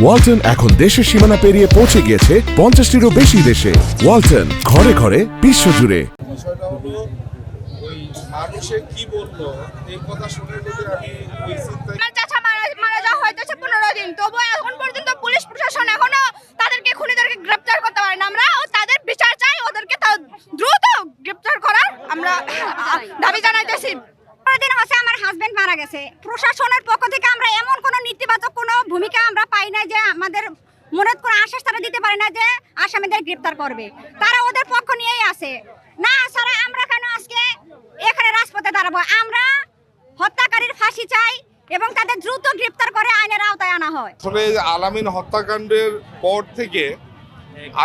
ওয়ালটন এখন দেশের সীমানা পেরিয়ে পৌঁছে গিয়েছে 50টিরও বেশি দেশে। ওয়ালটন, ঘরে ঘরে বিশ্বজুড়ে। বিষয়টা হলো ওই মানুষে কি বললো এই কথা শুনে যদি আমি ওই চিন্তায় আমার চাচা মারা যাওয়া হয়েছে 15 দিন, তবু এখন পর্যন্ত পুলিশ প্রশাসন এখনো তাদেরকে খুনিদেরকে গ্রেপ্তার করতে পারে না। আমরা তাদের বিচার চাই, ওদেরকে দ্রুত গ্রেপ্তার করার আমরা দাবি জানাইতেছি। দিন হচ্ছে আমার হাজবেন্ড মারা গেছে, প্রশাসনের পক্ষ থেকে আমরা এমন কোনো নীতিবাচক কোনো ভূমিকা আমরা পাই না যে আমাদের মনে কোনো আশ্বাস তারা দিতে পারে না যে আসামিদের গ্রেপ্তার করবে। তারা ওদের পক্ষ নিয়েই আছে না। স্যার, আমরা কেন আজকে এখানে রাজপথে দাঁড়াবো? আমরা হত্যাকারীর ফাঁসি চাই এবং তাদের দ্রুত গ্রেপ্তার করে আইনের আওতায় আনা হয়। আসলে আলামিন হত্যাকাণ্ডের পর থেকে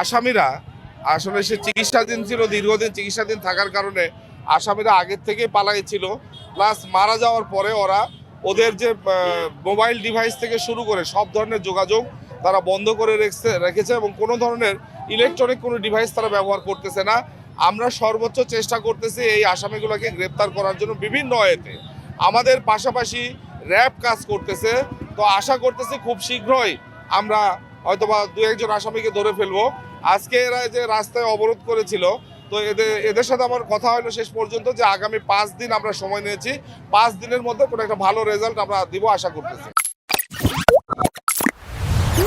আসামিরা আসলে সে চিকিৎসাধীন ছিল, দীর্ঘদিন চিকিৎসাধীন থাকার কারণে আসামিরা আগের থেকেই পালাইছিল। প্লাস মারা যাওয়ার পরে ওরা ওদের যে মোবাইল ডিভাইস থেকে শুরু করে সব ধরনের যোগাযোগ তারা বন্ধ করে রেখেছে এবং কোনো ধরনের ইলেকট্রনিক কোনো ডিভাইস তারা ব্যবহার করতেছে না। আমরা সর্বোচ্চ চেষ্টা করতেছি এই আসামিগুলোকে গ্রেপ্তার করার জন্য বিভিন্ন ওয়েতে। আমাদের পাশাপাশি র্যাব কাজ করতেছে, তো আশা করতেছি খুব শীঘ্রই আমরা হয়তোবা দু একজন আসামিকে ধরে ফেলবো। আজকে এরা যে রাস্তায় অবরোধ করেছিল, তো এদের সাথে আমার কথা হলো শেষ পর্যন্ত যে আগামী 5 দিন আমরা সময় নিয়েছি, 5 দিনের মধ্যে কোনো একটা ভালো রেজাল্ট আমরা দিব আশা করতেছি।